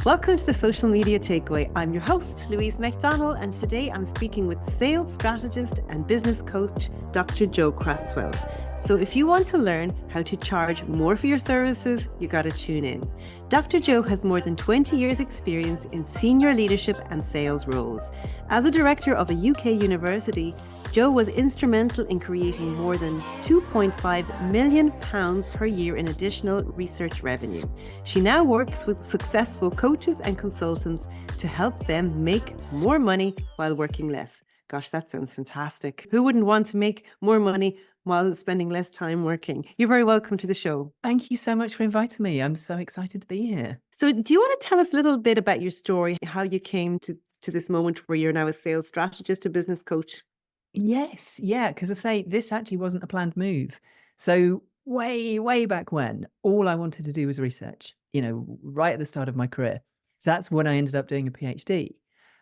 Welcome to the Social Media Takeaway. I'm your host, Louise McDonnell, and today I'm speaking with sales strategist and business coach, Dr. Joe Craswell. So if you want to learn how to charge more for your services, you got to tune in. Dr. Joe has more than 20 years experience in senior leadership and sales roles. As a director of a UK university, Joe was instrumental in creating more than £2.5 million per year in additional research revenue. She now works with successful coaches and consultants to help them make more money while working less. Gosh, that sounds fantastic. Who wouldn't want to make more money while spending less time working? You're very welcome to the show. Thank you so much for inviting me. I'm so excited to be here. So do you want to tell us a little bit about your story, how you came to this moment where you're now a sales strategist, a business coach? Yes, yeah, because I say this actually wasn't a planned move. So way back when, all I wanted to do was research, right at the start of my career. So that's when I ended up doing a PhD.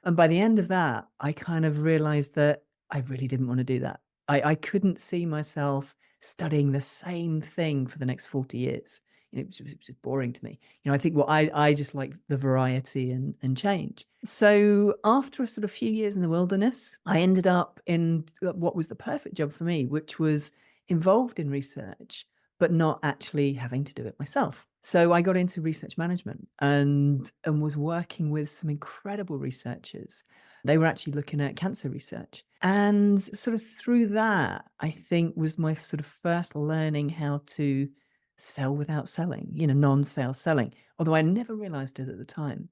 And by the end of that, I kind of realized that I really didn't want to do that. I couldn't see myself studying the same thing for the next 40 years. It was just boring to me. I think I just like the variety and change. So after a sort of few years in the wilderness, I ended up in what was the perfect job for me, which was involved in research, but not actually having to do it myself. So I got into research management and was working with some incredible researchers. They were actually looking at cancer research. And sort of through that, I think was my sort of first learning how to sell without selling, non-sales selling, although I never realized it at the time.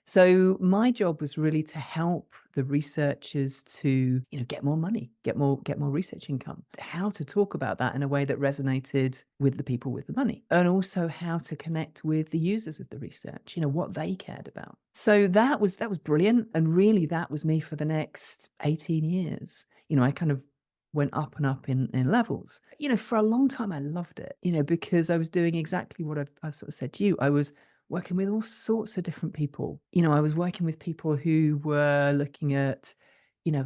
So my job was really to help the researchers to, get more money, get more research income, how to talk about that in a way that resonated with the people with the money, and also how to connect with the users of the research, what they cared about. So that was brilliant. And really that was me for the next 18 years. I kind of went up and up in levels. For a long time, I loved it, because I was doing exactly what I sort of said to you. I was working with all sorts of different people. I was working with people who were looking at,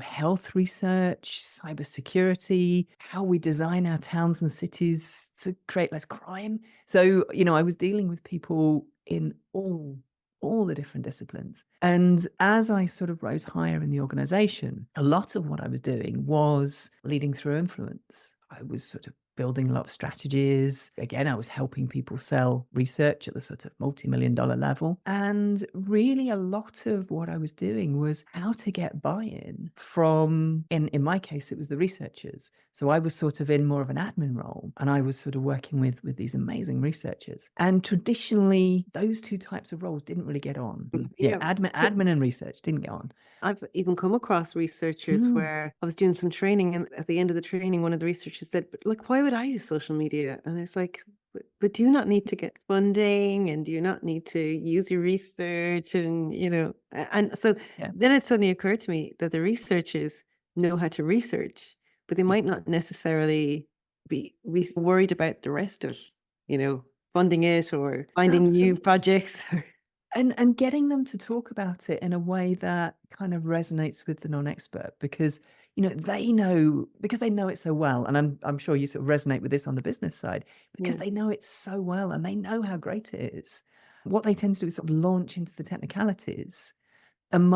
health research, cybersecurity, how we design our towns and cities to create less crime. So, I was dealing with people in all the different disciplines. And as I sort of rose higher in the organization, a lot of what I was doing was leading through influence. I was sort of building a lot of strategies. Again, I was helping people sell research at the sort of multi-million-dollar level. And really a lot of what I was doing was how to get buy-in from, in my case, it was the researchers. So I was sort of in more of an admin role, and I was sort of working with these amazing researchers. And traditionally, those two types of roles didn't really get on. Yeah, admin and research didn't get on. I've even come across researchers where I was doing some training, and at the end of the training, one of the researchers said, "But like, why would I use social media?" And it's like, but do you not need to get funding, and do you not need to use your research? And, and so then it suddenly occurred to me that the researchers know how to research, but they might not necessarily be worried about the rest of, funding it or finding new projects. And getting them to talk about it in a way that kind of resonates with the non-expert, because they know it so well. And I'm sure you sort of resonate with this on the business side, because they know it so well and they know how great it is. What they tend to do is sort of launch into the technicalities. And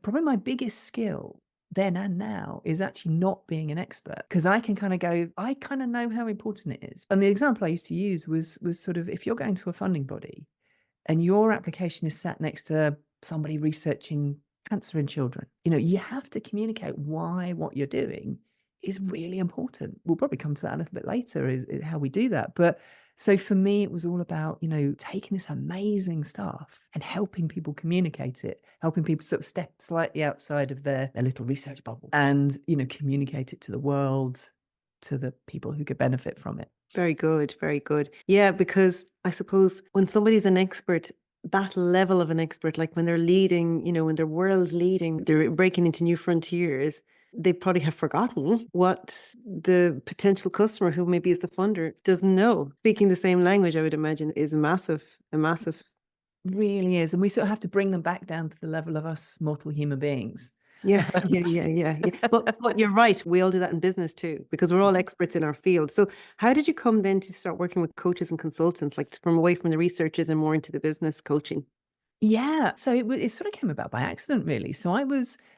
probably my biggest skill then and now is actually not being an expert, because I can kind of go, I kind of know how important it is. And the example I used to use was sort of, if you're going to a funding body and your application is sat next to somebody researching cancer in children, you have to communicate why what you're doing is really important. We'll probably come to that a little bit later, is how we do that. But so for me, it was all about, taking this amazing stuff and helping people communicate it, helping people sort of step slightly outside of their little research bubble and, communicate it to the world, to the people who could benefit from it. Very good. Very good. Yeah, because I suppose when somebody's an expert, that level of an expert, like when they're leading, when their world's leading, they're breaking into new frontiers, they probably have forgotten what the potential customer, who maybe is the funder, doesn't know. Speaking the same language, I would imagine, is a massive. Really is. And we sort of have to bring them back down to the level of us mortal human beings. Yeah. But you're right. We all do that in business too, because we're all experts in our field. So how did you come then to start working with coaches and consultants, like from away from the researchers and more into the business coaching? Yeah. So it sort of came about by accident, really. So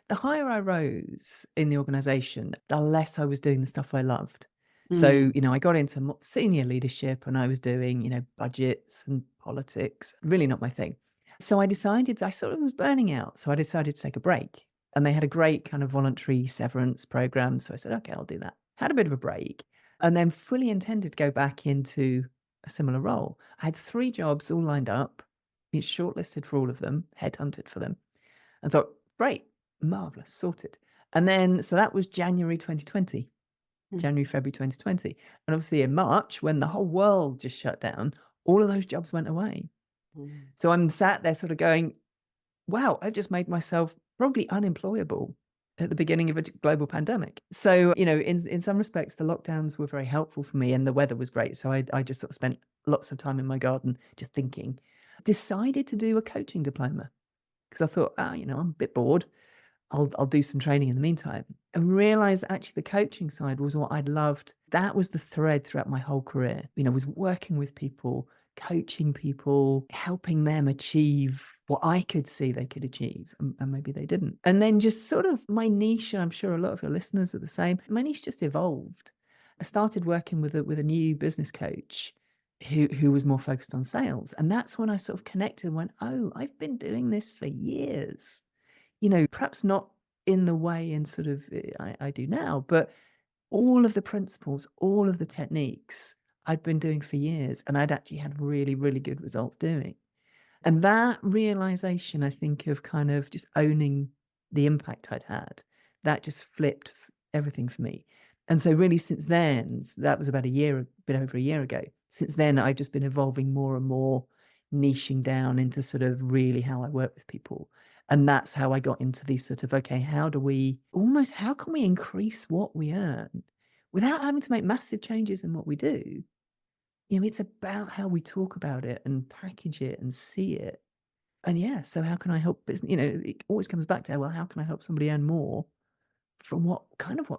the higher I rose in the organization, the less I was doing the stuff I loved. So, Mm. I got into senior leadership and I was doing, budgets and politics, really not my thing. So I sort of was burning out. So I decided to take a break. And they had a great kind of voluntary severance program. So I said, okay, I'll do that. Had a bit of a break and then fully intended to go back into a similar role. I had 3 jobs all lined up. He's shortlisted for all of them, headhunted for them, and thought, great, marvelous, sorted. And then, so that was January 2020, Mm. January, February 2020. And obviously in March, when the whole world just shut down, all of those jobs went away. Mm. So I'm sat there sort of going, wow, I just made myself probably unemployable at the beginning of a global pandemic. So, in some respects, the lockdowns were very helpful for me and the weather was great. So I just sort of spent lots of time in my garden just thinking. Decided to do a coaching diploma because I thought, I'm a bit bored. I'll do some training in the meantime, and realized that actually the coaching side was what I'd loved. That was the thread throughout my whole career. Was working with people, coaching people, helping them achieve what I could see they could achieve, and maybe they didn't. And then just sort of my niche, and I'm sure a lot of your listeners are the same. My niche just evolved. I started working with a new business coach who was more focused on sales, and that's when I sort of connected and went, oh, I've been doing this for years. Perhaps not in the way in sort of I do now, but all of the principles, all of the techniques I'd been doing for years, and I'd actually had really, really good results doing. And that realization, I think, of kind of just owning the impact I'd had, that just flipped everything for me. And so really since then, that was about a bit over a year ago. Since then, I've just been evolving more and more, niching down into sort of really how I work with people. And that's how I got into these sort of, okay, how can we increase what we earn without having to make massive changes in what we do? It's about how we talk about it and package it and see it. And yeah, so how can I help business? It always comes back to, well, how can I help somebody earn more from what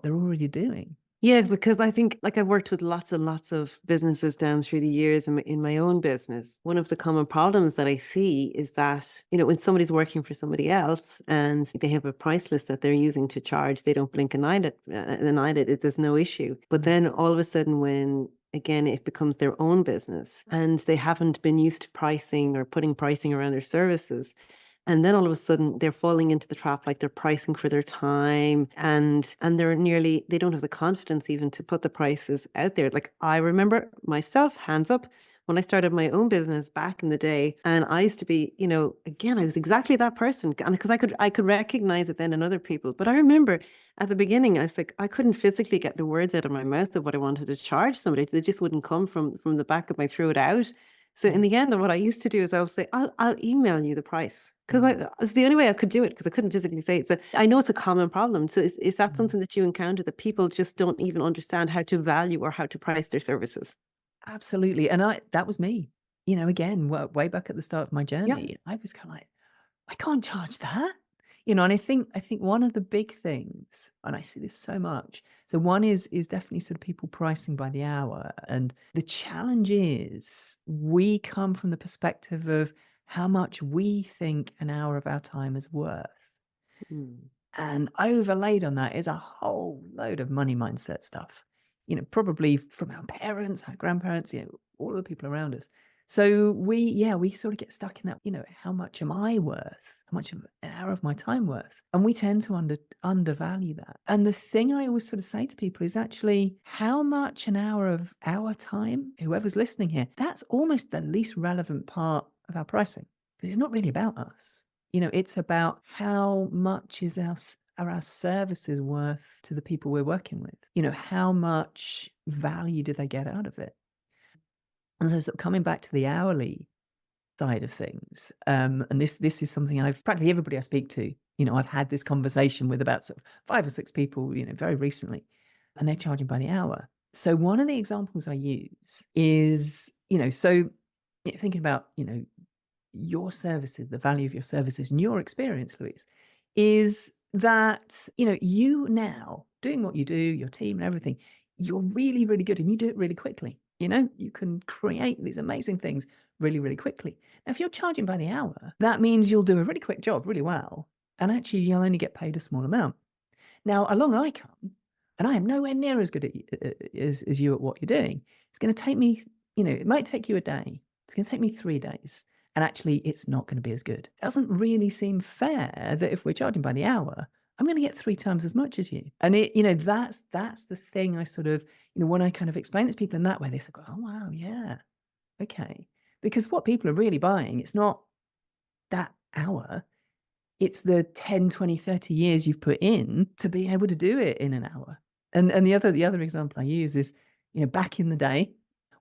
they're already doing? Yeah, because I think, like, I've worked with lots and lots of businesses down through the years in my own business. One of the common problems that I see is that, when somebody's working for somebody else and they have a price list that they're using to charge, they don't blink an eyelid, there's no issue. But then all of a sudden, when again, it becomes their own business and they haven't been used to pricing or putting pricing around their services, and then all of a sudden they're falling into the trap, like they're pricing for their time and they don't have the confidence even to put the prices out there. Like, I remember myself, hands up, when I started my own business back in the day, and I used to be, again, I was exactly that person. And because I could recognize it then in other people. But I remember at the beginning, I was like, I couldn't physically get the words out of my mouth of what I wanted to charge somebody. They just wouldn't come from the back of my throat out. So in Yeah. the end, what I used to do is I would say, I'll email you the price, because Mm. it's the only way I could do it, because I couldn't physically say it. So I know it's a common problem. So is that Mm. something that you encounter, that people just don't even understand how to value or how to price their services? Absolutely. And that was me. Again, way back at the start of my Yeah. journey, I was kind of like, I can't charge that. And I think one of the big things, and I see this so much. So one is definitely sort of people pricing by the hour. And the challenge is we come from the perspective of how much we think an hour of our time is worth. Mm. And overlaid on that is a whole load of money mindset stuff, probably from our parents, our grandparents, all of the people around us. So we sort of get stuck in that, how much am I worth? How much of an hour of my time worth? And we tend to undervalue that. And the thing I always sort of say to people is actually how much an hour of our time, whoever's listening here, that's almost the least relevant part of our pricing because it's not really about us. It's about how much are our services worth to the people we're working with? How much value do they get out of it? And so sort of coming back to the hourly side of things, and this is something practically everybody I speak to, I've had this conversation with about sort of 5 or 6 people, very recently, and they're charging by the hour. So one of the examples I use is, thinking about, your services, the value of your services and your experience, Louise, is that, you now doing what you do, your team and everything, you're really, really good and you do it really quickly. You can create these amazing things really, really quickly. Now, if you're charging by the hour, that means you'll do a really quick job really well, and actually you'll only get paid a small amount. Now, along I come, and I am nowhere near as good as you at what you're doing. It's going to take me, it might take you a day. It's going to take me 3 days. And actually, it's not going to be as good. It doesn't really seem fair that if we're charging by the hour, I'm going to get 3 times as much as you. And that's the thing I sort of, when I kind of explain it to people in that way, they sort of go, oh, wow, yeah, okay. Because what people are really buying, it's not that hour. It's the 10, 20, 30 years you've put in to be able to do it in an hour. And the other example I use is, back in the day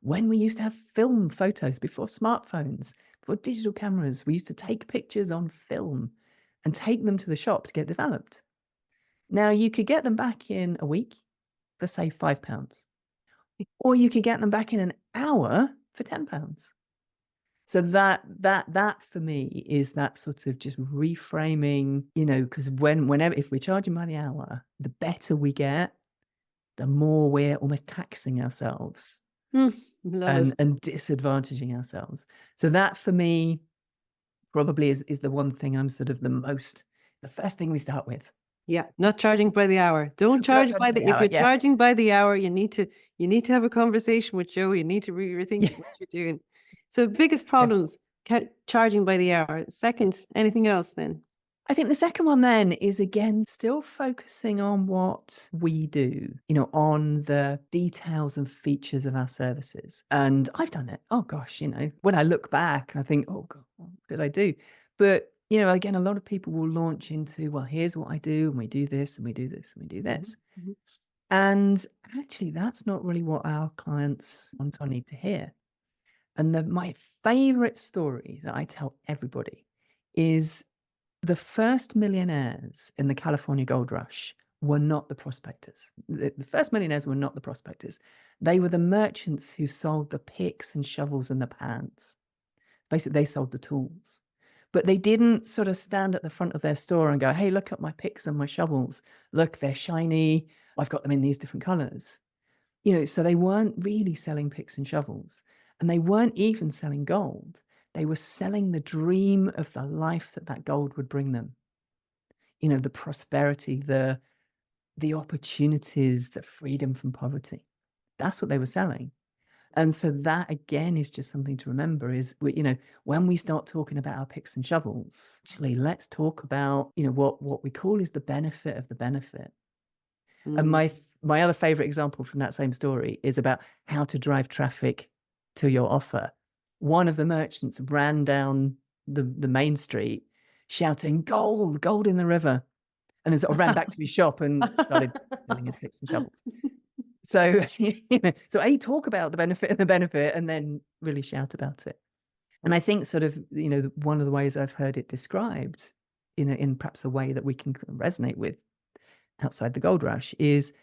when we used to have film photos before smartphones, before digital cameras, we used to take pictures on film and take them to the shop to get developed. Now you could get them back in a week for say £5, or you could get them back in an hour for £10. So that for me is that sort of just reframing, because whenever, if we're charging by the hour, the better we get, the more we're almost taxing ourselves and disadvantaging ourselves. So that for me probably is the one thing I'm sort of the first thing we start with. Yeah, not charging by the hour. Don't charge by the hour. If you're charging by the hour, you need to have a conversation with Joe. You need to rethink what you're doing. So biggest problems, charging by the hour. Second, anything else then? I think the second one then is, again, still focusing on what we do, on the details and features of our services. And I've done it. Oh gosh, when I look back, I think, oh God, what did I do? But, again, a lot of people will launch into, well, here's what I do, and we do this, and we do this, and we do this. Mm-hmm. And actually, that's not really what our clients want or need to hear. And my favorite story that I tell everybody is the first millionaires in the California gold rush were not the prospectors. The first millionaires were not the prospectors. They were the merchants who sold the picks and shovels and the pans. Basically, they sold the tools. But they didn't sort of stand at the front of their store and go, hey, look at my picks and my shovels. Look, they're shiny. I've got them in these different colors. So they weren't really selling picks and shovels. And they weren't even selling gold. They were selling the dream of the life that gold would bring them. The prosperity, the opportunities, the freedom from poverty. That's what they were selling. And so that, again, is just something to remember is, when we start talking about our picks and shovels, actually, let's talk about, what we call is the benefit of the benefit. And my other favorite example from that same story is about how to drive traffic to your offer. One of the merchants ran down the main street shouting, gold, gold in the river. And then sort of ran back to his shop and started selling his picks and shovels. So, so talk about the benefit and then really shout about it. And I think sort of, one of the ways I've heard it described, in perhaps a way that we can resonate with outside the gold rush is,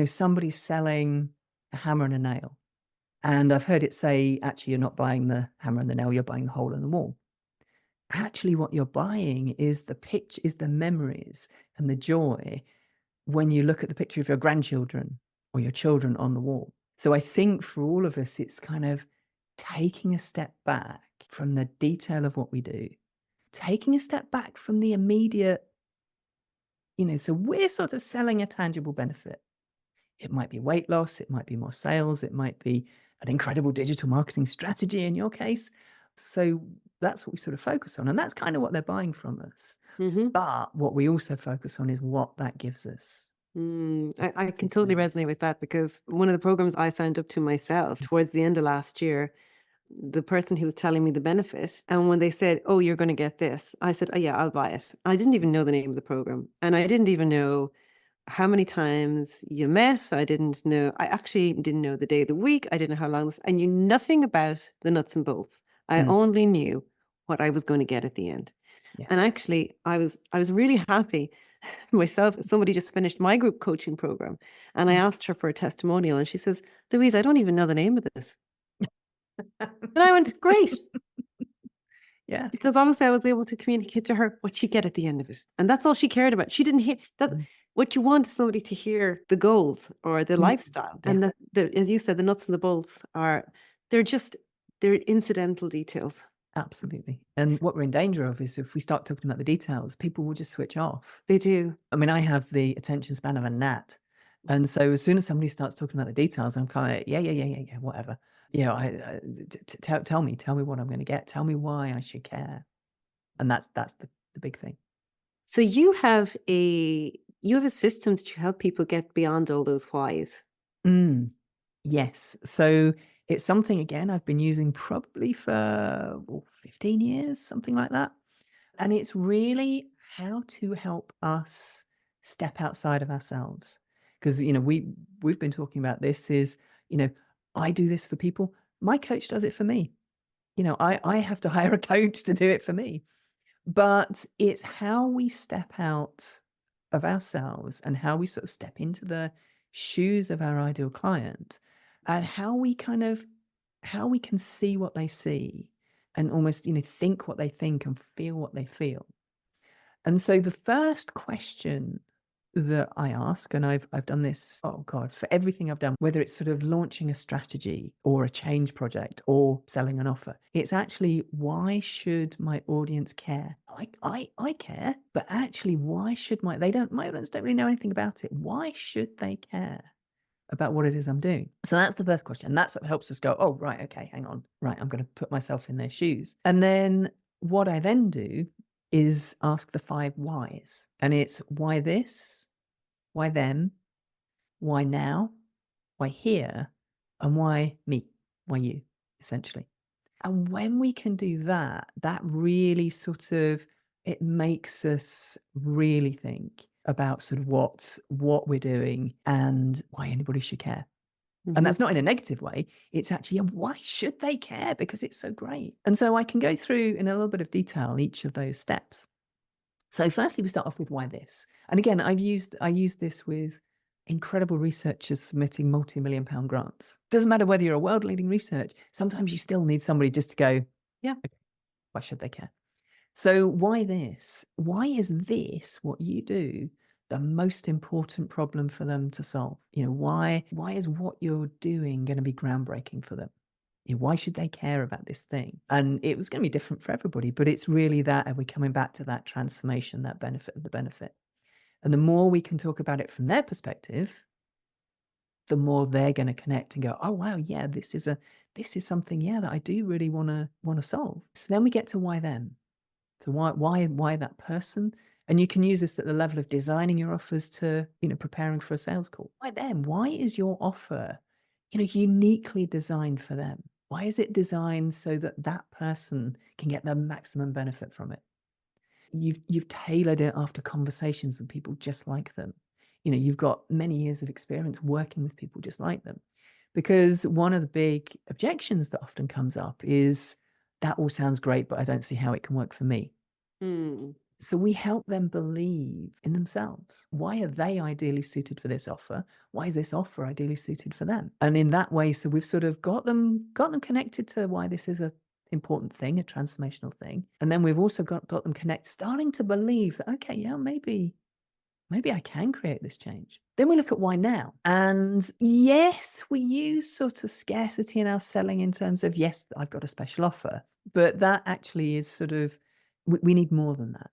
somebody selling a hammer and a nail. And I've heard it say, actually, you're not buying the hammer and the nail, you're buying the hole in the wall. Actually, what you're buying is the memories and the joy when you look at the picture of your grandchildren or your children on the wall. So I think for all of us, it's kind of taking a step back from the detail of what we do, taking a step back from the immediate, so we're sort of selling a tangible benefit. It might be weight loss, it might be more sales, it might be an incredible digital marketing strategy in your case. So that's what we sort of focus on. And that's kind of what they're buying from us. Mm-hmm. But what we also focus on is what that gives us. I can totally resonate with that, because one of the programs I signed up to myself towards the end of last year, the person who was telling me the benefit, and when they said, oh, you're going to get this, I said, oh, yeah, I'll buy it. I didn't even know the name of the program. And I didn't even know how many times you met. I actually didn't know the day of the week. I didn't know how long I knew nothing about the nuts and bolts. I only knew what I was going to get at the end. Yeah. And actually, I was really happy myself. Somebody just finished my group coaching program, and I asked her for a testimonial, and she says, Louise, I don't even know the name of this. And I went, great. Yeah. Because honestly, I was able to communicate to her what she get at the end of it. And that's all she cared about. She didn't hear that. what you want somebody to hear the goals or the Mm, lifestyle, yeah, and that as you said, the nuts and the bolts are they're incidental details. absolutely. And what we're in danger of is if we start talking about the details, people will just switch off. They do. I mean, I have the attention span of a gnat. And so as soon as somebody starts talking about the details, I'm kind of, yeah, whatever. You know, tell me what I'm going to get. Tell me why I should care. And that's the big thing. So you have a system to help people get beyond all those whys. Mm, yes. So it's something, again, I've been using probably for 15 years, something like that. And it's really how to help us step outside of ourselves. Because, we've been talking about this is, you know, I do this for people. My coach does it for me. I have to hire a coach to do it for me. But it's how we step out of ourselves and how we sort of step into the shoes of our ideal client and how we can see what they see and almost, think what they think and feel what they feel. And so the first question that I ask, and I've done this, oh God, for everything I've done, whether it's sort of launching a strategy or a change project or selling an offer, it's actually, why should my audience care? I care, but actually, why should my audience don't really know anything about it. Why should they care about what it is I'm doing? So that's the first question. That's what helps us go, oh, right, okay, hang on. Right, I'm going to put myself in their shoes. And then what I then do is ask the 5 whys. And it's why this, why them, why now, why here, and why me, why you, essentially. And when we can do that, that really it makes us really think about sort of what we're doing and why anybody should care. And Mhm. that's not in a negative way. It's actually, why should they care? Because it's so great. And so I can go through in a little bit of detail each of those steps. So firstly, we start off with why this. And again, I used this with incredible researchers submitting multi-million pound grants. Doesn't matter whether you're a world leading research, sometimes you still need somebody just to go, Yeah. why should they care? So why this? Why is this what you do the most important problem for them to solve? Why is what you're doing going to be groundbreaking for them? Why should they care about this thing? And it was going to be different for everybody, but it's really that, are we coming back to that transformation, that benefit of the benefit? And the more we can talk about it from their perspective, the more they're going to connect and go, oh wow, yeah, this is something, yeah, that I do really want to solve. So then we get to why them. So why that person? And you can use this at the level of designing your offers to, preparing for a sales call. Why them? Why is your offer, uniquely designed for them? Why is it designed so that that person can get the maximum benefit from it? You've tailored it after conversations with people just like them. You've got many years of experience working with people just like them. Because one of the big objections that often comes up is, that all sounds great, but I don't see how it can work for me. Mm. So we help them believe in themselves. Why are they ideally suited for this offer? Why is this offer ideally suited for them? And in that way, so we've sort of got them connected to why this is a important thing, a transformational thing. And then we've also got them starting to believe that, okay, yeah, maybe I can create this change. Then we look at why now. And yes, we use sort of scarcity in our selling in terms of, yes, I've got a special offer, but that actually is sort of, we need more than that.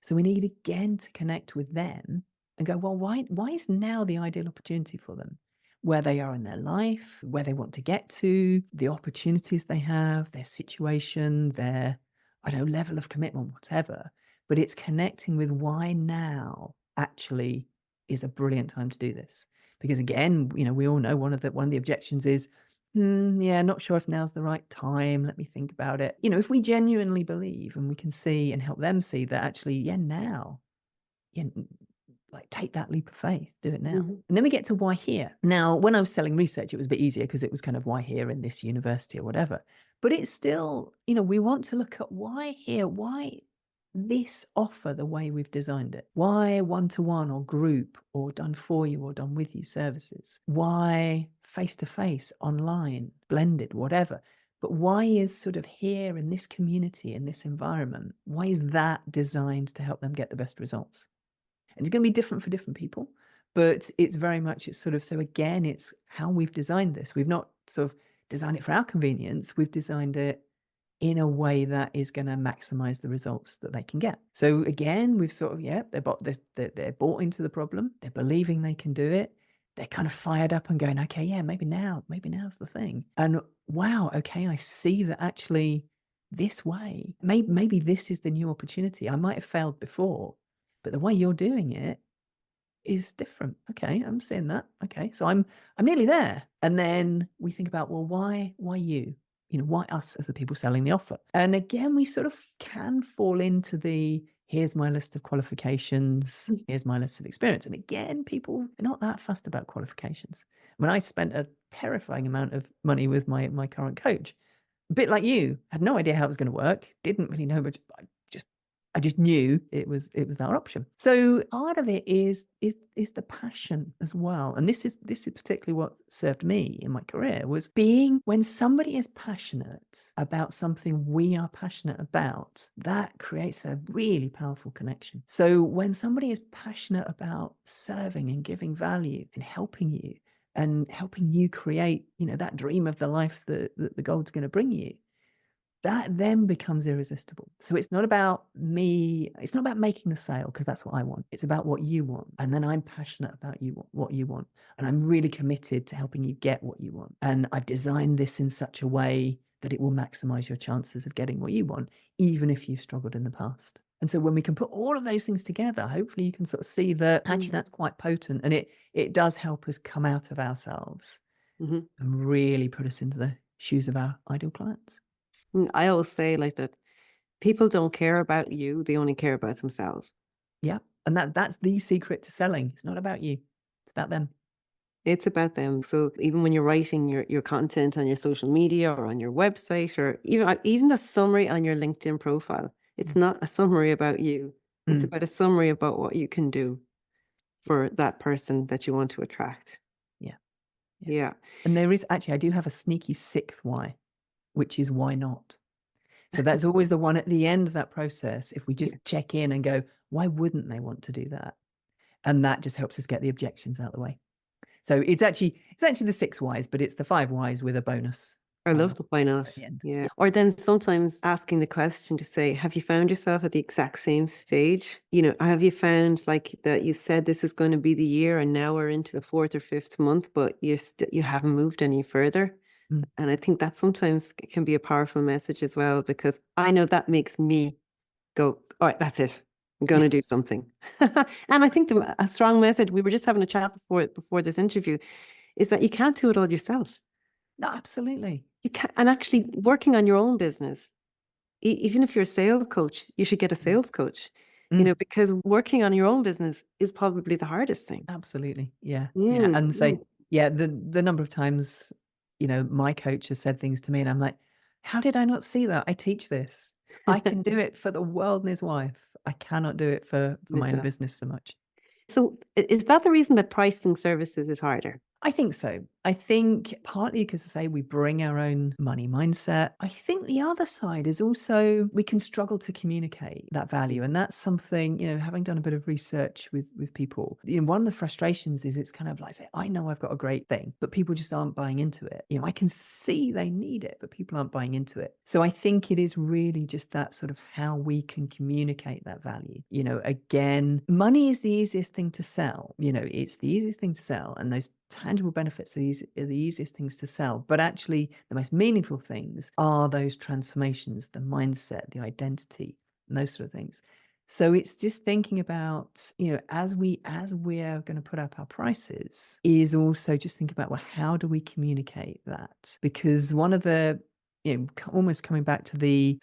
So we need again to connect with them and go, well, why is now the ideal opportunity for them? Where they are in their life, where they want to get to, the opportunities they have, their situation, their, level of commitment, whatever. But it's connecting with why now actually is a brilliant time to do this. Because again, we all know one of the objections is, yeah, not sure if now's the right time. Let me think about it. If we genuinely believe and we can see and help them see that actually, yeah, now, yeah, like take that leap of faith, do it now. Mhm. And then we get to why here. Now, when I was selling research, it was a bit easier because it was kind of why here in this university or whatever. But it's still, we want to look at why here, why this offer the way we've designed it. Why one-to-one or group or done for you or done with you services? Why face-to-face, online, blended, whatever? But why is sort of here in this community, in this environment, why is that designed to help them get the best results? And it's going to be different for different people, but it's very much, it's sort of, so again, it's how we've designed this. We've not sort of designed it for our convenience. We've designed it in a way that is going to maximize the results that they can get. So again, we've sort of, they're bought into the problem. They're believing they can do it. They're kind of fired up and going, okay, yeah, maybe now's the thing. And wow, okay, I see that actually this way, maybe this is the new opportunity. I might have failed before, but the way you're doing it is different. Okay, I'm seeing that. Okay, so I'm nearly there. And then we think about, well, why you? You know, why us as the people selling the offer? And again, we sort of can fall into the, here's my list of qualifications, here's my list of experience. And again, people are not that fussed about qualifications. When I spent a terrifying amount of money with my current coach, a bit like you, had no idea how it was going to work, didn't really know much. I just knew it was our option. So part of it is the passion as well. And this is particularly what served me in my career, was being, when somebody is passionate about something we are passionate about, that creates a really powerful connection. So when somebody is passionate about serving and giving value and helping you create, you know, that dream of the life that the gold's going to bring you, that then becomes irresistible. So it's not about me, it's not about making the sale, because that's what I want. It's about what you want. And then I'm passionate about what you want. And I'm really committed to helping you get what you want. And I've designed this in such a way that it will maximize your chances of getting what you want, even if you've struggled in the past. And so when we can put all of those things together, hopefully you can sort of see that actually that's quite potent, and it does help us come out of ourselves and really put us into the shoes of our ideal clients. I always say like that, people don't care about you, they only care about themselves. Yeah. And that's the secret to selling. It's not about you. It's about them. It's about them. So even when you're writing your content on your social media or on your website, or even the summary on your LinkedIn profile, it's not a summary about you. It's about a summary about what you can do for that person that you want to attract. Yeah. Yeah. And there is actually, I do have a sneaky sixth why, which is why not? So that's always the one at the end of that process. If we just check in and go, why wouldn't they want to do that? And that just helps us get the objections out of the way. So it's actually the 6 whys, but it's the 5 whys with a bonus. I love the why not. Yeah. Or then sometimes asking the question to say, have you found yourself at the exact same stage? You know, have you found like that you said this is going to be the year and now we're into the 4th or 5th month, but you haven't moved any further? And I think that sometimes can be a powerful message as well, because I know that makes me go, all right, that's it. I'm going to do something. And I think a strong message, we were just having a chat before this interview, is that you can't do it all yourself. No, absolutely. You can't. And actually working on your own business, even if you're a sales coach, you should get a sales coach, you know, because working on your own business is probably the hardest thing. Absolutely. Yeah. And so, the number of times, you know, my coach has said things to me and I'm like, how did I not see that? I teach this. I can do it for the world and his wife. I cannot do it for my own business so much. So is that the reason that pricing services is harder? I think so. I think partly because, I say, we bring our own money mindset. I think the other side is also we can struggle to communicate that value. And that's something, you know, having done a bit of research with people, you know, one of the frustrations is it's kind of like, say, I know I've got a great thing, but people just aren't buying into it. You know, I can see they need it, but people aren't buying into it. So I think it is really just that sort of how we can communicate that value. You know, again, money is the easiest thing to sell. You know, it's the easiest thing to sell. And those tangible benefits are the easiest things to sell, but actually the most meaningful things are those transformations, the mindset, the identity, and those sort of things. So it's just thinking about, you know, as we're going to put up our prices, is also just think about, well, how do we communicate that? Because one of the, you know, almost coming back to the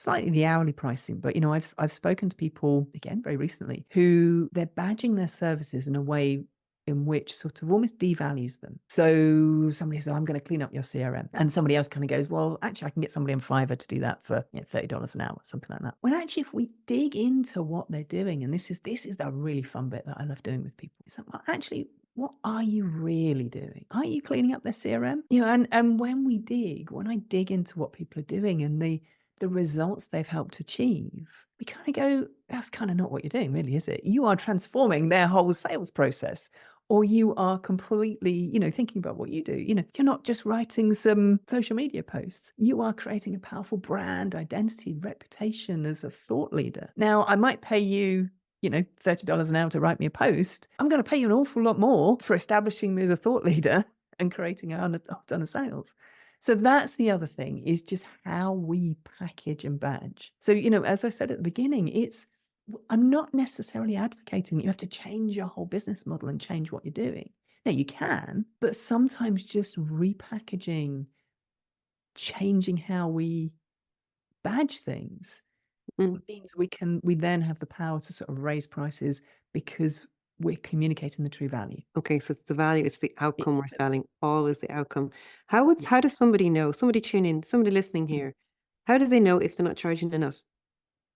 hourly pricing, but, you know, I've spoken to people again very recently who they're badging their services in a way in which sort of almost devalues them. So somebody says, I'm going to clean up your CRM. And somebody else kind of goes, well, actually, I can get somebody on Fiverr to do that for, you know, $30 an hour, something like that. When actually, if we dig into what they're doing, and this is the really fun bit that I love doing with people, is that, well, actually, what are you really doing? Are you cleaning up their CRM? You know, and when I dig into what people are doing and the the results they've helped achieve, we kind of go, that's kind of not what you're doing, really, is it? You are transforming their whole sales process, or you are completely, thinking about what you do. You're not just writing some social media posts. You are creating a powerful brand, identity, reputation as a thought leader. Now, I might pay you, $30 an hour to write me a post. I'm going to pay you an awful lot more for establishing me as a thought leader and creating a ton of sales. So that's the other thing, is just how we package and badge. So, as I said at the beginning, I'm not necessarily advocating that you have to change your whole business model and change what you're doing. Now, you can, but sometimes just repackaging, changing how we badge things means we then have the power to sort of raise prices because we're communicating the true value. Okay, so it's the value, it's the outcome It's we're selling, always the outcome. How does somebody know, somebody tune in, somebody listening here, how do they know if they're not charging enough?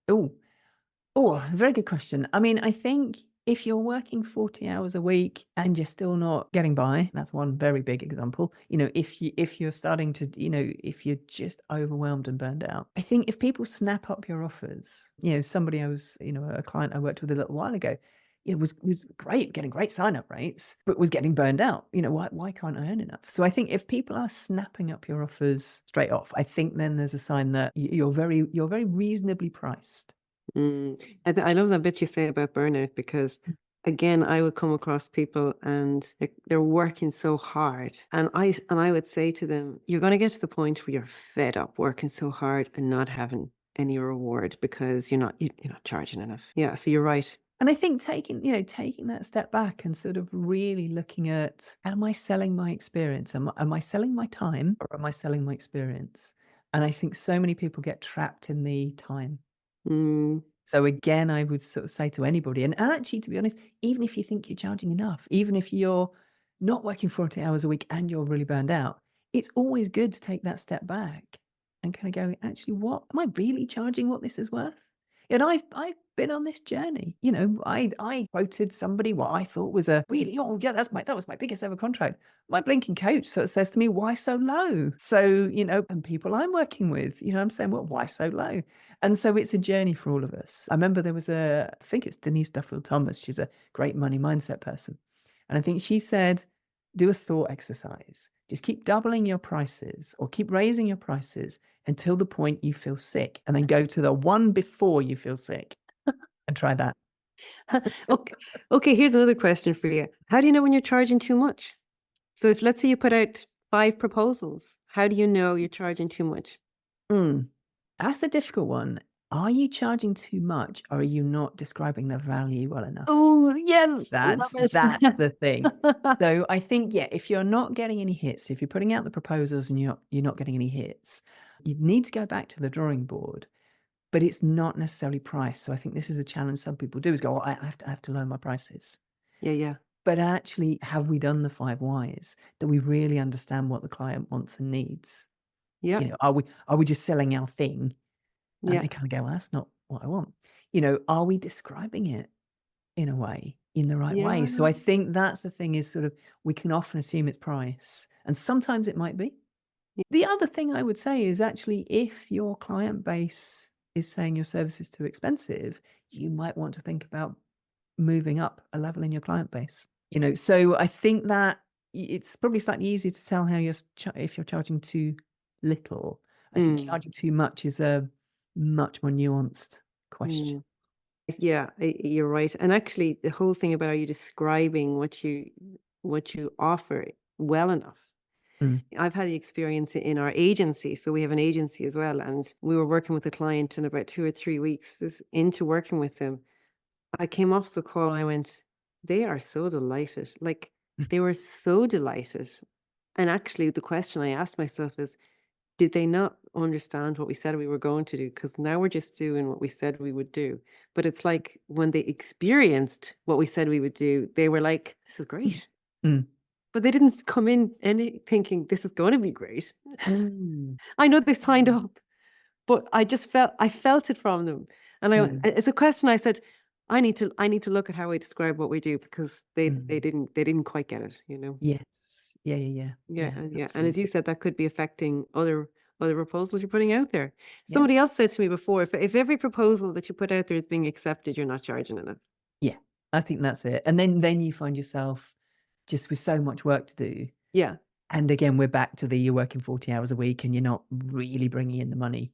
Oh, very good question. I mean, I think if you're working 40 hours a week and you're still not getting by, that's one very big example. If you're starting to, if you're just overwhelmed and burned out, I think if people snap up your offers, somebody a client I worked with a little while ago, it was great, getting great sign-up rates, but was getting burned out. Why can't I earn enough? So I think if people are snapping up your offers straight off, I think then there's a sign that you're very reasonably priced. I love that bit you say about burnout, because again, I would come across people and they're working so hard, and I would say to them, you're going to get to the point where you're fed up working so hard and not having any reward because you're not charging enough. Yeah, so you're right. And I think taking that step back and sort of really looking at, am I selling my experience? Am I selling my time, or am I selling my experience? And I think so many people get trapped in the time. Mm, So again, I would sort of say to anybody, and actually, to be honest, even if you think you're charging enough, even if you're not working 40 hours a week and you're really burned out, it's always good to take that step back and kind of go, actually, what am I really charging what this is worth? And I've been on this journey. I quoted somebody what I thought was a really, that was my biggest ever contract. My blinking coach sort of says to me, why so low? So, and people I'm working with, I'm saying, well, why so low? And so it's a journey for all of us. I remember there was I think it's Denise Duffield Thomas. She's a great money mindset person. And I think she said, do a thought exercise. Just keep doubling your prices or keep raising your prices until the point you feel sick, and then go to the one before you feel sick and try that. Okay, here's another question for you. How do you know when you're charging too much? So if, let's say, you put out 5 proposals, how do you know you're charging too much? That's a difficult one. Are you charging too much, or are you not describing the value well enough? Oh, yeah, That's the thing. So I think, if you're not getting any hits, if you're putting out the proposals and you're not getting any hits, you need to go back to the drawing board. But it's not necessarily price. So I think this is a challenge some people do, is go, I have to lower my prices. Yeah. But actually, have we done the 5 whys? Do we really understand what the client wants and needs? Yeah. Are we just selling our thing? And Yeah. they kind of go, well, that's not what I want. Are we describing it in a way, in the right way? So I think that's the thing, is sort of, we can often assume it's price, and sometimes it might be. Yeah. The other thing I would say is, actually, if your client base is saying your service is too expensive, you might want to think about moving up a level in your client base. So I think that it's probably slightly easier to tell how if you're charging too little. I think charging too much is a much more nuanced question. Yeah, you're right. And actually, the whole thing about, are you describing what you offer well enough? I've had the experience in our agency. So we have an agency as well, and we were working with a client, and about 2 or 3 weeks into working with them, I came off the call and I went, they are so delighted. Like, they were so delighted. And actually, the question I asked myself is, did they not understand what we said we were going to do? Because now we're just doing what we said we would do. But it's like, when they experienced what we said we would do, they were like, this is great. But they didn't come in thinking this is going to be great. I know they signed up, but I felt it from them. And it's a question I said, I need to look at how I describe what we do, because they didn't quite get it, Yes. Yeah. Yeah. And as you said, that could be affecting other or the proposals you're putting out there. Yeah. Somebody else said to me before, if every proposal that you put out there is being accepted, you're not charging enough. Yeah. I think that's it. And then you find yourself just with so much work to do. Yeah. And again, we're back to you're working 40 hours a week and you're not really bringing in the money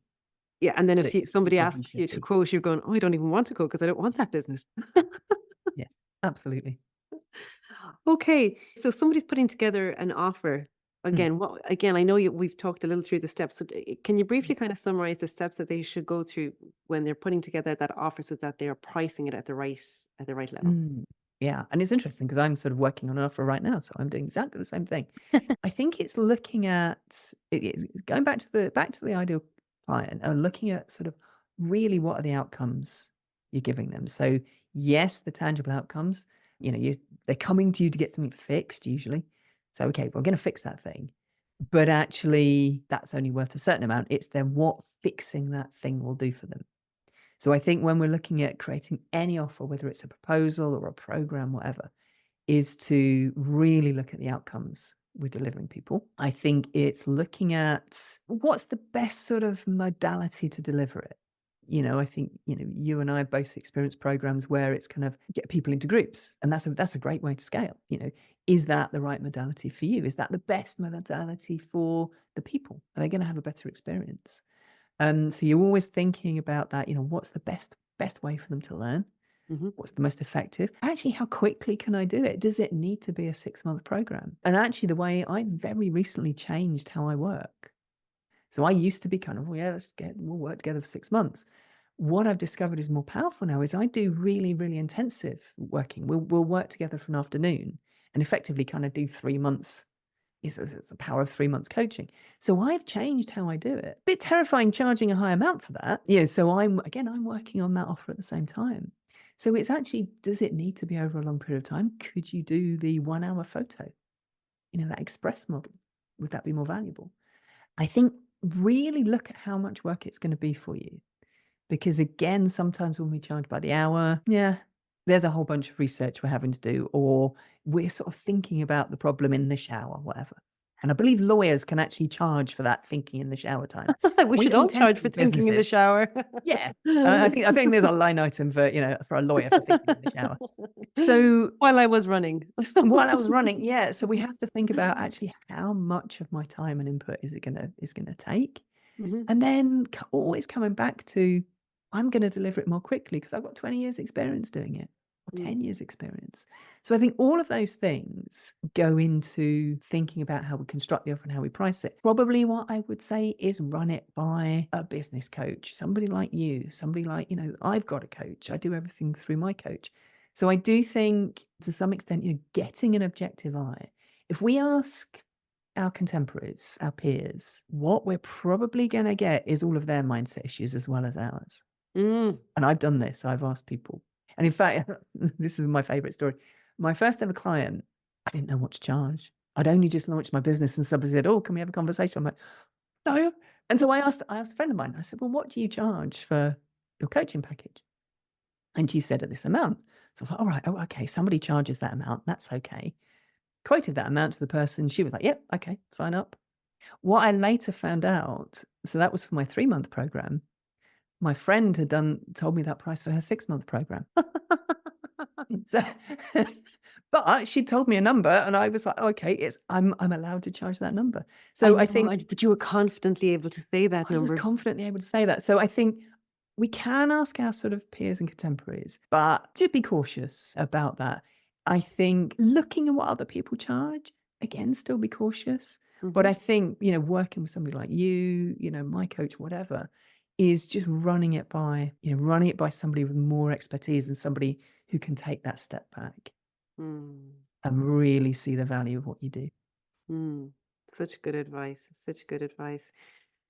Yeah. And then if that you somebody probably asks should you to be. quote, you're going, oh, I don't even want to quote because I don't want that business. Yeah, absolutely. Okay, so somebody's putting together an offer. Mm. Again, I know we've talked a little through the steps. So can you briefly kind of summarize the steps that they should go through when they're putting together that offer so that they are pricing it at the right level? Mm. Yeah, and it's interesting because I'm sort of working on an offer right now, so I'm doing exactly the same thing. I think it's looking at going back to the ideal client and looking at sort of really what are the outcomes you're giving them. So yes, the tangible outcomes, they're coming to you to get something fixed usually. So okay, we're going to fix that thing, but actually that's only worth a certain amount. It's then what fixing that thing will do for them. So I think when we're looking at creating any offer, whether it's a proposal or a program, whatever, is to really look at the outcomes we're delivering people. I think it's looking at what's the best sort of modality to deliver it. I think, you and I both experienced programs where it's kind of get people into groups. And that's a great way to scale. Is that the right modality for you? Is that the best modality for the people? Are they going to have a better experience? So you're always thinking about that, what's the best way for them to learn? Hmm. What's the most effective? Actually, how quickly can I do it? Does it need to be a 6-month program? And actually, the way I very recently changed how I work. So I used to be kind of, well, yeah, we'll work together for 6 months. What I've discovered is more powerful now is I do really, really intensive working. We'll work together for an afternoon and effectively kind of do 3 months. It's the power of 3 months coaching. So I've changed how I do it. Bit terrifying charging a high amount for that. So I'm working on that offer at the same time. So it's actually, does it need to be over a long period of time? Could you do the 1-hour photo? That express model. Would that be more valuable? I think really look at how much work it's going to be for you. Because again, sometimes when we charge by the hour, yeah, there's a whole bunch of research we're having to do, or we're sort of thinking about the problem in the shower, whatever. And I believe lawyers can actually charge for that thinking in the shower time. We We should don't all tend charge to for as thinking in the businesses. shower. Yeah. I think there's a line item for, for a lawyer for thinking in the shower. So While I was running. while I was running, yeah. So we have to think about actually how much of my time and input is gonna take. Mhm. And then always coming back to, I'm going to deliver it more quickly because I've got 20 years experience doing it or Mm. 10 years experience. So I think all of those things go into thinking about how we construct the offer and how we price it. Probably what I would say is run it by a business coach, somebody like you, somebody like, I've got a coach. I do everything through my coach. So I do think to some extent, getting an objective eye. If we ask our contemporaries, our peers, what we're probably going to get is all of their mindset issues as well as ours. Mm. And I've done this. I've asked people. And in fact, this is my favorite story. My first ever client, I didn't know what to charge. I'd only just launched my business and somebody said, oh, can we have a conversation? I'm like, no. And so I asked a friend of mine, I said, well, what do you charge for your coaching package? And she said at this amount. So I was like, all right, oh, okay, somebody charges that amount. That's okay. Quoted that amount to the person. She was like, yep, okay, sign up. What I later found out, so that was for my 3-month program. My friend had told me that price for her 6-month program. So, but she told me a number, and I was like, okay, I'm allowed to charge that number. I So I know, think but you were confidently able to say that I was number. confidently able to say that. So I think we can ask our sort of peers and contemporaries, but to be cautious about that. I think looking at what other people charge, again, still be cautious. But Mhm. I think, working with somebody like you, my coach, whatever, is just running it by somebody with more expertise and somebody who can take that step back Mm. and really see the value of what you do. Mm. Such good advice. Such good advice.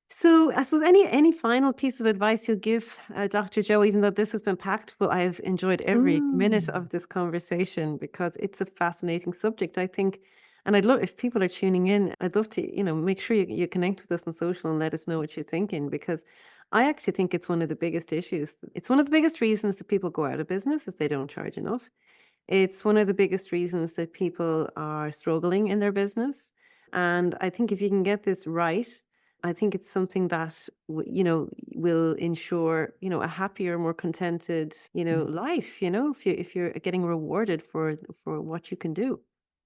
So, I suppose any final piece of advice you'll give, Dr. Joe, even though this has been packed full, I've enjoyed every minute Mm. of this conversation because it's a fascinating subject, I think. And I'd love if people are tuning in, I'd love to, make sure you connect with us on social and let us know what you're thinking because I actually think it's one of the biggest issues. It's one of the biggest reasons that people go out of business is they don't charge enough. It's one of the biggest reasons that people are struggling in their business. And I think if you can get this right, I think it's something that you know, will ensure, you know, a happier, more contented, you know, Mm. life, you know, if you're getting rewarded for what you can do.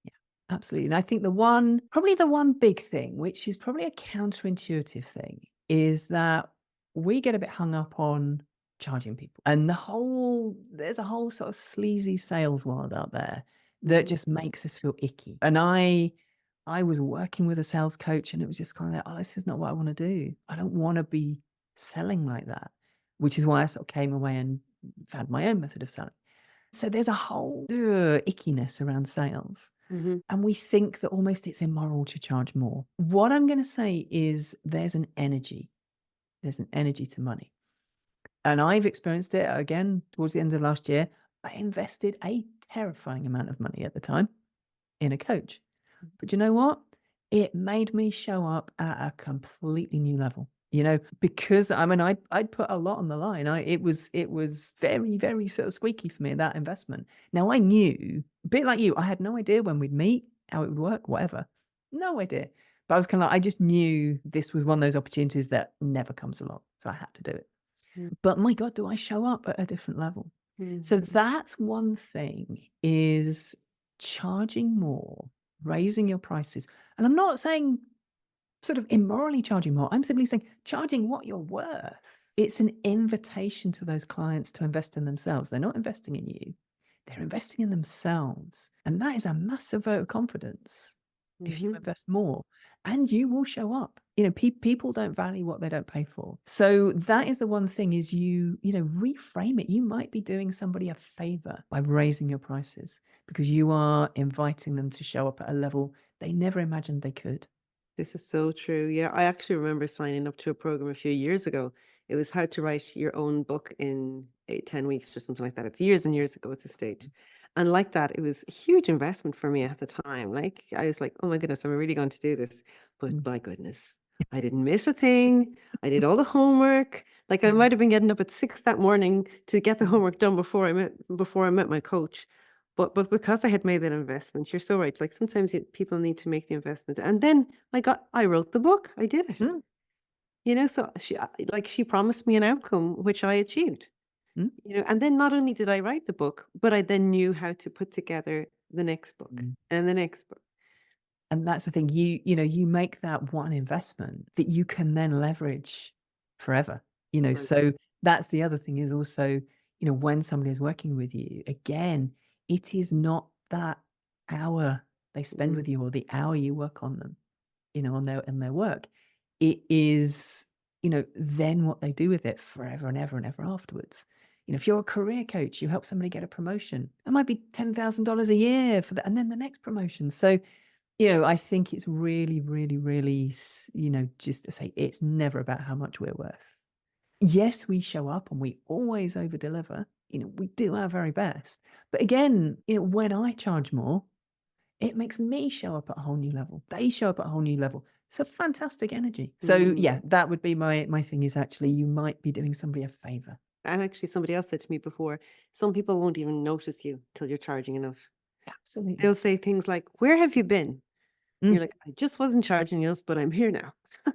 Yeah, absolutely. And I think probably the one big thing, which is probably a counterintuitive thing, is that we get a bit hung up on charging people. And there's a whole sort of sleazy sales world out there that Mhm. just makes us feel icky. And I was working with a sales coach and it was just kind of like, oh, this is not what I want to do. I don't want to be selling like that, which is why I sort of came away and found my own method of selling. So there's a whole ickiness around sales. Mhm. And we think that almost it's immoral to charge more. What I'm going to say is there's an energy. There's an energy to money. And I've experienced it again towards the end of last year. I invested a terrifying amount of money at the time in a coach. But you know what? It made me show up at a completely new level. You know, because I mean, I'd put a lot on the line. It was very, very sort of squeaky for me, that investment. Now I knew, a bit like you, I had no idea when we'd meet, how it would work, whatever. No idea. But I was kind of like, I just knew this was one of those opportunities that never comes along. So I had to do it. Mm. But my God, do I show up at a different level? So Mhm. that's one thing, is charging more, raising your prices. And I'm not saying sort of immorally charging more. I'm simply saying charging what you're worth. It's an invitation to those clients to invest in themselves. They're not investing in you, they're investing in themselves. And that is a massive vote of confidence if you Mhm. invest more, and you will show up. You know, people don't value what they don't pay for. So that is the one thing, is reframe it. You might be doing somebody a favor by raising your prices because you are inviting them to show up at a level they never imagined they could. This is so true. Yeah, I actually remember signing up to a program a few years ago. It was how to write your own book in 10 weeks or something like that. It's years and years ago at this stage. And like that, it was a huge investment for me at the time. Like, I was like, oh my goodness, am I really going to do this? But Mm. my goodness, I didn't miss a thing. I did all the homework. Like, I Mm. might have been getting up at 6 that morning to get the Mm. homework done before I met my coach. But because I had made that investment, you're so right. Like sometimes people need to make the investment, and then I wrote the book. I did it. Mm. You know, so she promised me an outcome which I achieved. Mm. You know, and then not only did I write the book, but I then knew how to put together the next book Mm. and the next book. And that's the thing, you make that one investment that you can then leverage forever. Right. So that's the other thing, is also, when somebody is working with you, again, it is not that hour they spend Mm, with you or the hour you work on them, on their work. It is, then what they do with it forever and ever and ever afterwards. If you're a career coach, you help somebody get a promotion. It might be $10,000 a year for that, and then the next promotion. So I think it's really, really, really, just to say, it's never about how much we're worth. Yes, we show up and we always over deliver. We do our very best. But again, when I charge more, it makes me show up at a whole new level. They show up at a whole new level. It's a fantastic energy. So mm. yeah, that would be my thing, is actually you might be doing somebody a favor. And actually, somebody else said to me before, some people won't even notice you till you're charging enough. Absolutely. They'll say things like, "Where have you been?" You're Mm. like, "I just wasn't charging enough, but I'm here now."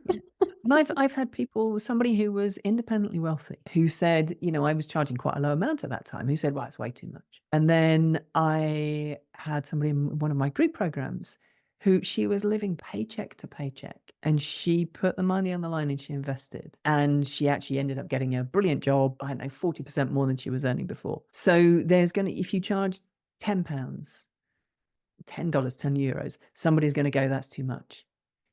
Yeah. And I've had somebody who was independently wealthy, who said, I was charging quite a low amount at that time, who said, well, it's way too much. And then I had somebody in one of my group programs who, she was living paycheck to paycheck, and she put the money on the line and she invested. And she actually ended up getting a brilliant job. I don't know, 40% more than she was earning before. So if you charge £10, $10, €10, somebody's going to go, that's too much.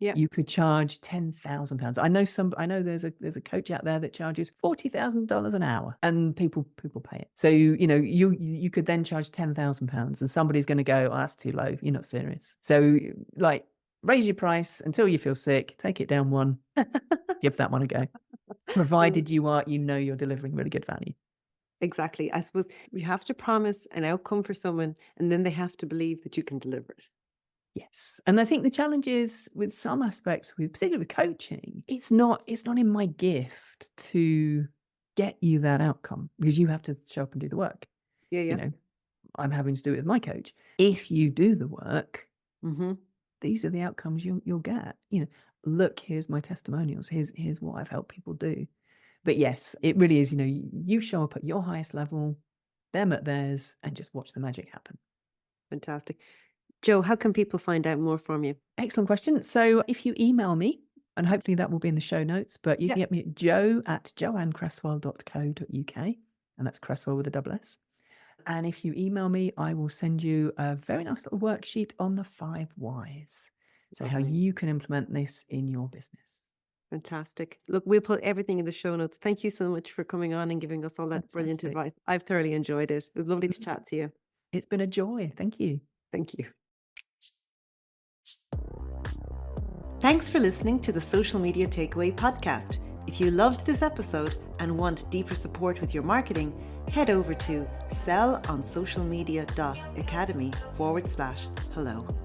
Yeah. You could charge £10,000. I know there's a coach out there that charges $40,000 an hour, and people pay it. So you could then charge £10,000, and somebody's going to go, oh, that's too low. You're not serious. So like, raise your price until you feel sick. Take it down one. Give that one a go. Mm, Provided you're delivering really good value. exactly. I suppose we have to promise an outcome for someone, and then they have to believe that you can deliver it. Yes. And I think the challenge is, with some aspects, particularly with coaching, it's not in my gift to get you that outcome, because you have to show up and do the work. Yeah, You yeah. know, I'm having to do it with my coach. If you do the work, Mhm. these are the outcomes you'll get. look, here's my testimonials. Here's what I've helped people do. But yes, it really is, you show up at your highest level, them at theirs, and just watch the magic happen. Fantastic. Jo, how can people find out more from you? Excellent question. So if you email me, and hopefully that will be in the show notes, but you can get me at jo@joannecresswell.co.uk, and that's Cresswell with a double S. And if you email me, I will send you a very nice little worksheet on the 5 whys. So how you can implement this in your business. Fantastic. Look, we'll put everything in the show notes. Thank you so much for coming on and giving us all that brilliant advice. I've thoroughly enjoyed it. It was lovely to chat to you. It's been a joy. Thank you. Thank you. Thanks for listening to the Social Media Takeaway podcast. If you loved this episode and want deeper support with your marketing, head over to sellonsocialmedia.academy/hello.